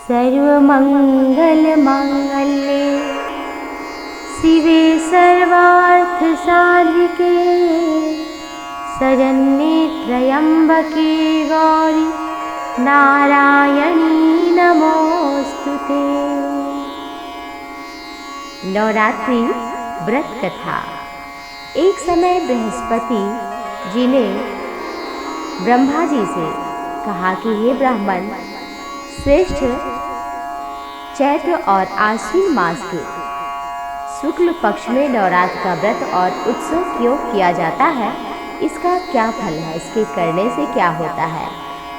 सर्वमङ्गलमाङ्गल्ये शिवे सर्वार्थसाधिके शरण्ये त्र्यम्बके गौरी नारायणी नमोस्तुते। नवरात्रि व्रत कथा। एक समय बृहस्पति जी ने ब्रह्मा जी से कहा कि हे ब्राह्मण, श्रेष्ठ चैत्र और आश्विन मास के शुक्ल पक्ष में नवरात्र का व्रत और उत्सव क्यों किया जाता है, इसका क्या फल है, इसके करने से क्या होता है।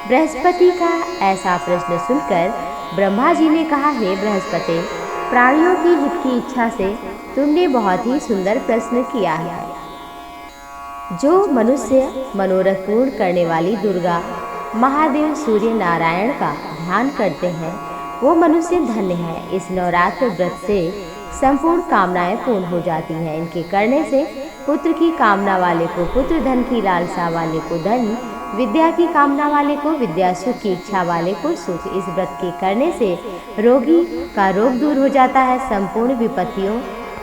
बृहस्पति का ऐसा प्रश्न सुनकर ब्रह्मा जी ने कहा, हे बृहस्पति, प्राणियों की हित की इच्छा से तुमने बहुत ही सुंदर प्रश्न किया है। जो मनुष्य मनोरथ पूर्ण करने वाली दुर्गा, महादेव, सूर्य नारायण का ध्यान करते हैं, वो मनुष्य धन्य है। इस नवरात्र व्रत से संपूर्ण कामनाएं पूर्ण हो जाती हैं। इनके करने से पुत्र की कामना वाले को पुत्र, धन की लालसा वाले को धन, विद्या की कामना वाले को विद्या, सुख की इच्छा वाले को सुख। इस व्रत के करने से रोगी का रोग दूर हो जाता है, संपूर्ण विपत्तियों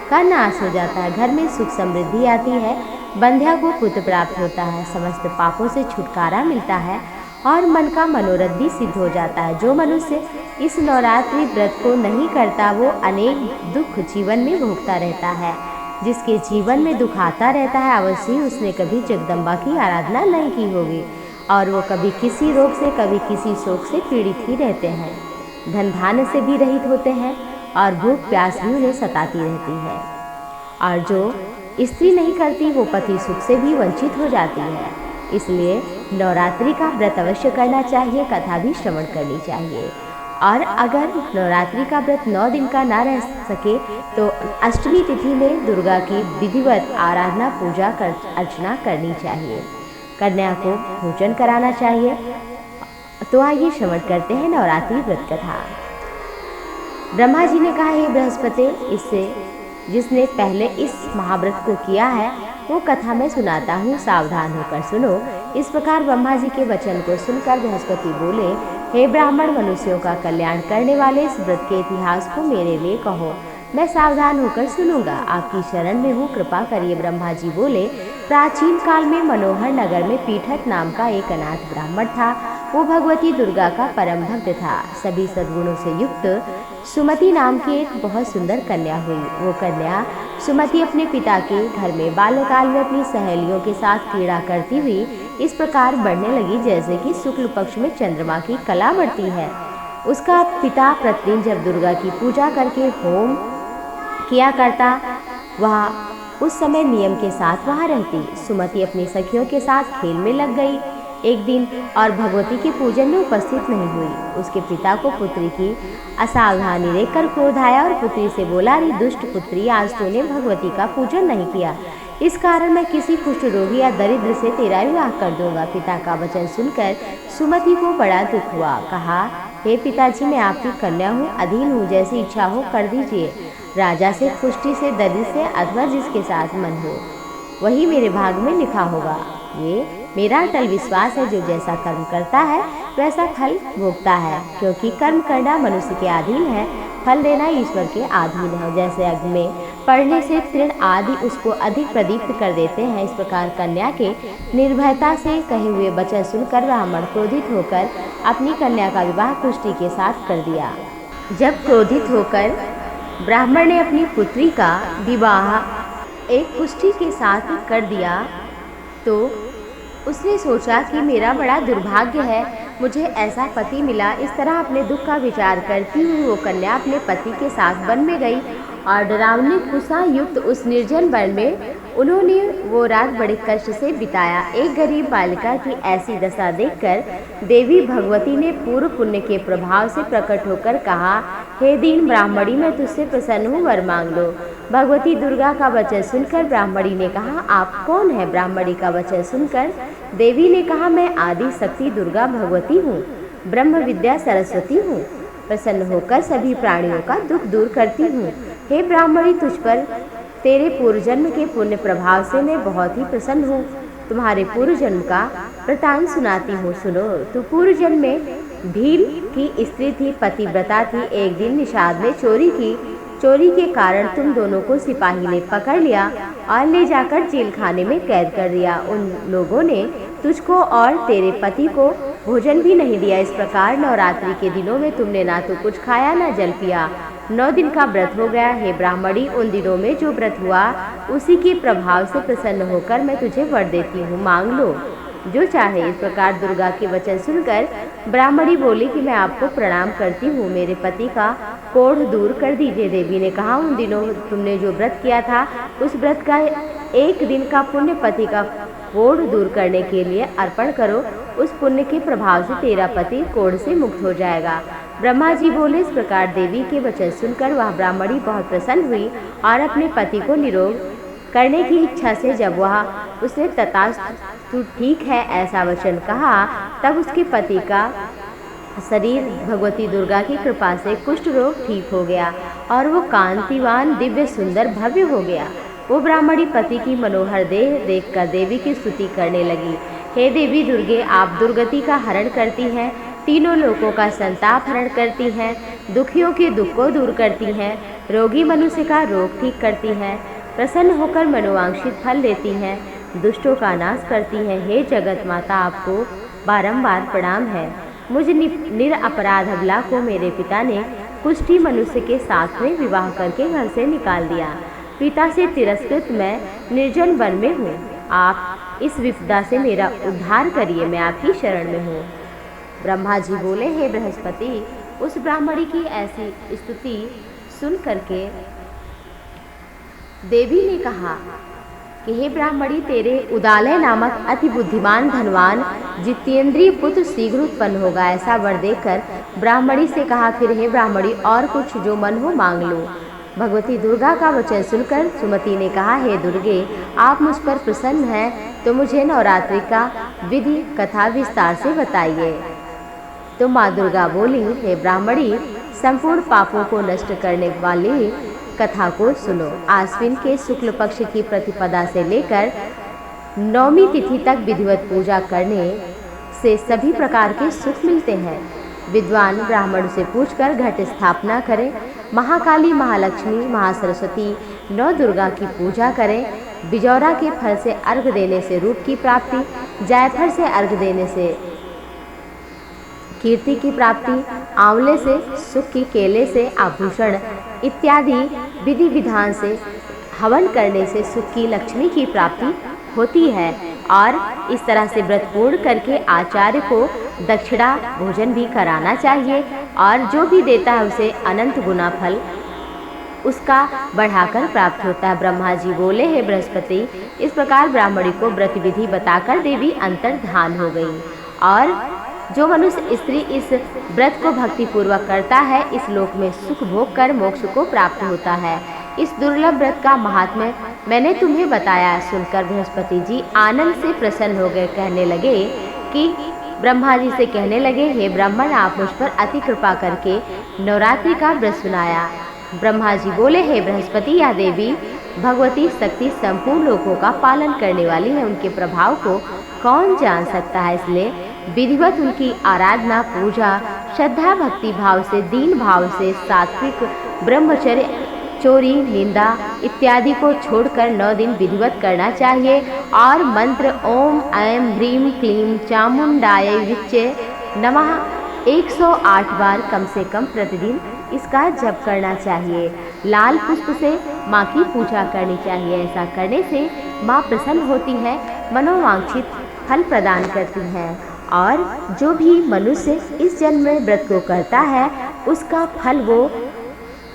का नाश हो जाता है, घर में सुख समृद्धि आती है, बंध्या को पुत्र प्राप्त होता है, समस्त पापों से छुटकारा मिलता है और मन का मनोरथ भी सिद्ध हो जाता है। जो मनुष्य इस नवरात्रि व्रत को नहीं करता, वो अनेक दुख जीवन में भोगता रहता है। जिसके जीवन में दुख आता रहता है, अवश्य ही उसने कभी जगदम्बा की आराधना नहीं की होगी और वो कभी किसी रोग से, कभी किसी शोक से पीड़ित ही रहते हैं, धन धान्य से भी रहित होते हैं और भूख प्यास भी उन्हें सताती रहती है। और जो स्त्री नहीं करती, वो पति सुख से भी वंचित हो जाती है। इसलिए नवरात्रि का व्रत अवश्य करना चाहिए, कथा भी श्रवण करनी चाहिए। और अगर नवरात्रि का व्रत 9 दिन का ना रह सके तो अष्टमी तिथि में दुर्गा की विधिवत आराधना, पूजा अर्चना करनी चाहिए। कन्या को भोजन कराना चाहिए। तो आइए श्रवण करते हैं नवरात्रि व्रत कथा। ब्रह्मा जी ने कहा, हे बृहस्पति, इससे जिसने पहले इस महाव्रत को किया है वो कथा मैं सुनाता हूँ, सावधान होकर सुनो। इस प्रकार ब्रह्मा जी के वचन को सुनकर बृहस्पति बोले, हे ब्राह्मण, मनुष्यों का कल्याण करने वाले इस व्रत के इतिहास को मेरे लिए कहो, मैं सावधान होकर सुनूंगा। आपकी शरण में हूँ, कृपा करिए। ब्रह्मा जी बोले, प्राचीन काल में मनोहर नगर में पीठक नाम का एक अनाथ ब्राह्मण था। वो भगवती दुर्गा का परम भक्त था। सभी सद्गुणों से युक्त सुमति नाम की एक बहुत सुंदर कन्या हुई। वो कन्या सुमति अपने पिता के घर में बाल्यकाल में अपनी सहेलियों के साथ क्रीड़ा करती हुई इस प्रकार बढ़ने लगी जैसे कि शुक्ल पक्ष में चंद्रमा की कला बढ़ती है। उसका पिता प्रतिदिन जब दुर्गा की पूजा करके होम किया करता, वह उस समय नियम के साथ वहाँ रहती। सुमति अपनी सखियों के साथ खेल में लग गई एक दिन और भगवती के पूजन में उपस्थित नहीं हुई। उसके पिता को पुत्री की असावधानी देखकर क्रोध आया और पुत्री से बोला, अरे दुष्ट पुत्री, आज तूने भगवती का पूजन नहीं किया, इस कारण मैं किसी कुष्ठ रोगी या दरिद्र से तेरा विवाह कर दूंगा। पिता का वचन सुनकर सुमति को बड़ा दुख हुआ। कहा, हे पिताजी, मैं आपकी कन्या हूँ, अधीन हूँ, जैसी इच्छा हो कर दीजिए। राजा से, पुष्टि से, दरिद्र से अथवा जिसके साथ मन हो वही मेरे भाग में लिखा होगा। ये मेरा अटल विश्वास है, जो जैसा कर्म करता है वैसा फल भोगता है, क्योंकि कर्म करना मनुष्य के अधीन है, फल देना ईश्वर के अधीन है। जैसे अग्नि में पड़ने से तृण आदि उसको अधिक प्रदीप्त कर देते हैं, इस प्रकार कन्या के निर्भयता से कहे हुए वचन सुनकर ब्राह्मण क्रोधित होकर अपनी कन्या का विवाह कुष्ठी के साथ कर दिया। जब क्रोधित होकर ब्राह्मण ने अपनी पुत्री का विवाह एक कुष्ठी के साथ कर दिया तो उसने सोचा कि मेरा बड़ा दुर्भाग्य है, मुझे ऐसा पति मिला। इस तरह अपने दुख का विचार करती हुई वो कन्या अपने पति के साथ वन में गई और डरावनी कुशा युक्त उस निर्जन वन में उन्होंने वो रात बड़े कष्ट से बिताया। एक गरीब बालिका की ऐसी दशा देखकर देवी भगवती ने पूर्व पुण्य के प्रभाव से प्रकट होकर कहा, हे दीन ब्राह्मणी, मैं तुझसे प्रसन्न हूँ, वर मांग लो। भगवती दुर्गा का वचन सुनकर ब्राह्मणी ने कहा, आप कौन है? ब्राह्मणी का वचन सुनकर देवी ने कहा, मैं आदि शक्ति दुर्गा भगवती हूँ, ब्रह्म विद्या सरस्वती हूँ, प्रसन्न होकर सभी प्राणियों का दुख दूर करती हूँ। हे ब्राह्मणी, तुझ पर तेरे पूर्व जन्म के पुण्य प्रभाव से मैं बहुत ही प्रसन्न हूँ। तुम्हारे पूर्व जन्म का वृतांत सुनाती हूँ, सुनो। तू पूर्व जन्म में भील की स्त्री थी, पतिव्रता थी। एक दिन निषाद ने चोरी की। चोरी के कारण तुम दोनों को सिपाही ने पकड़ लिया और ले जाकर जेल खाने में कैद कर दिया। उन लोगों ने तुझको और तेरे पति को भोजन भी नहीं दिया। इस प्रकार नवरात्रि के दिनों में तुमने ना तो कुछ खाया ना जल पिया। 9 दिन का व्रत हो गया। हे ब्राह्मणी, उन दिनों में जो व्रत हुआ उसी के प्रभाव से प्रसन्न होकर मैं तुझे वर देती हूँ, मांग लो जो चाहे। इस प्रकार दुर्गा के वचन सुनकर ब्राह्मणी बोली कि मैं आपको प्रणाम करती हूँ, मेरे पति का कोढ़ दूर कर दीजिए। देवी ने कहा, उन दिनों तुमने जो व्रत किया था उस व्रत का 1 दिन का पुण्य पति का कोढ़ दूर करने के लिए अर्पण करो। उस पुण्य के प्रभाव से तेरा पति कोढ़ से मुक्त हो जाएगा। ब्रह्मा जी बोले। इस प्रकार देवी के वचन सुनकर वह ब्राह्मणी बहुत प्रसन्न हुई और अपने पति को निरोग करने की इच्छा से जब उसने तथास्तु ठीक है ऐसा वचन कहा, तब उसके पति का शरीर भगवती दुर्गा की कृपा से कुष्ठ रोग ठीक हो गया और वो कांतिवान दिव्य सुंदर भव्य हो गया। वो ब्राह्मणी पति की मनोहर देह देखकर देवी की स्तुति करने लगी। हे देवी दुर्गे, आप दुर्गति का हरण करती हैं, तीनों लोकों का संताप हरण करती हैं, दुखियों के दुख को दूर करती हैं, रोगी मनुष्य का रोग ठीक करती हैं, प्रसन्न होकर मनोवांछित फल देती हैं, दुष्टों का नाश करती हैं। हे जगत माता, आपको बारंबार प्रणाम है। मुझ निरपराध अबला को मेरे पिता ने कुष्ठी मनुष्य के साथ में विवाह करके घर से निकाल दिया। पिता से तिरस्कृत मैं निर्जन वन में हूँ। आप इस विपदा से मेरा उद्धार करिए, मैं आपकी शरण में हूँ। ब्रह्मा जी बोले, हे बृहस्पति, उस ब्राह्मणी की ऐसी स्तुति सुन करके देवी ने कहा कि हे ब्राह्मणी, तेरे उदालय नामक अति बुद्धिमान धनवान जितेंद्रिय पुत्र शीघ्र उत्पन्न होगा। ऐसा वर देकर ब्राह्मणी से कहा, फिर हे ब्राह्मणी, और कुछ जो मन हो मांग लो। भगवती दुर्गा का वचन सुनकर सुमति ने कहा, हे दुर्गे, आप मुझ पर प्रसन्न हैं तो मुझे नवरात्रि का विधि कथा विस्तार से बताइए। तो माँ दुर्गा बोली, हे ब्राह्मणी, संपूर्ण पापों को नष्ट करने वाली कथा को सुनो। आश्विन के शुक्ल पक्ष की प्रतिपदा से लेकर 9वीं तिथि तक विधिवत पूजा करने से सभी प्रकार के सुख मिलते हैं। विद्वान ब्राह्मण से पूछकर घट स्थापना करें। महाकाली, महालक्ष्मी, महासरस्वती, 9 दुर्गा की पूजा करें। बिजौरा के फल से अर्घ देने से रूप की प्राप्ति, जायफल से अर्घ देने से कीर्ति की प्राप्ति, आंवले से सुख की, केले से आभूषण इत्यादि विधि विधान से हवन करने से सुख की, लक्ष्मी की प्राप्ति होती है। और इस तरह से व्रत पूर्ण करके आचार्य को दक्षिणा भोजन भी कराना चाहिए और जो भी देता है उसे अनंत गुना फल उसका बढ़ाकर प्राप्त होता है। ब्रह्मा जी बोले, हे बृहस्पति, इस प्रकार ब्राह्मणी को व्रत विधि बताकर देवी अंतर्धान हो गई। और जो मनुष्य स्त्री इस व्रत को भक्ति पूर्वक करता है, इस लोक में सुख भोग कर मोक्ष को प्राप्त होता है। इस दुर्लभ व्रत का महात्म्य मैंने तुम्हें बताया। सुनकर बृहस्पति जी आनंद से प्रसन्न हो गए। कहने लगे कि ब्रह्मा जी से कहने लगे, हे ब्राह्मण, आप मुझ पर अति कृपा करके नवरात्रि का व्रत सुनाया। ब्रह्मा जी बोले, हे बृहस्पति, यह देवी भगवती शक्ति संपूर्ण लोकों का पालन करने वाली है। उनके प्रभाव को कौन जान सकता है, इसलिए विधिवत उनकी आराधना, पूजा श्रद्धा भक्ति भाव से, दीन भाव से, सात्विक ब्रह्मचर्य, चोरी, निंदा इत्यादि को छोड़कर 9 दिन विधिवत करना चाहिए। और मंत्र ओम ऐं ह्रीं क्लीं चामुंडायै विच्चे नमः 108 बार कम से कम प्रतिदिन इसका जप करना चाहिए। लाल पुष्प से माँ की पूजा करनी चाहिए। ऐसा करने से माँ प्रसन्न होती है, मनोवांछित फल प्रदान करती हैं। और जो भी मनुष्य इस जन्म में व्रत को करता है उसका फल वो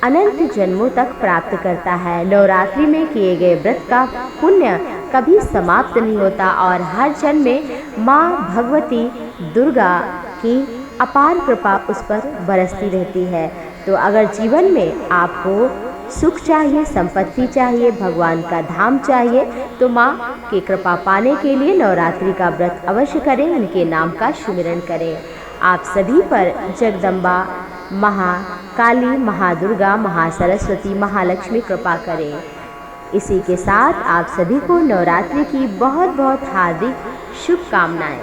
अनंत जन्मों तक प्राप्त करता है। नवरात्रि में किए गए व्रत का पुण्य कभी समाप्त नहीं होता और हर जन्म में माँ भगवती दुर्गा की अपार कृपा उस पर बरसती रहती है। तो अगर जीवन में आपको सुख चाहिए, संपत्ति चाहिए, भगवान का धाम चाहिए, तो माँ की कृपा पाने के लिए नवरात्रि का व्रत अवश्य करें, उनके नाम का सुमिरन करें। आप सभी पर जगदम्बा, महाकाली, महादुर्गा, महासरस्वती, महालक्ष्मी कृपा करें। इसी के साथ आप सभी को नवरात्रि की बहुत बहुत हार्दिक शुभकामनाएं।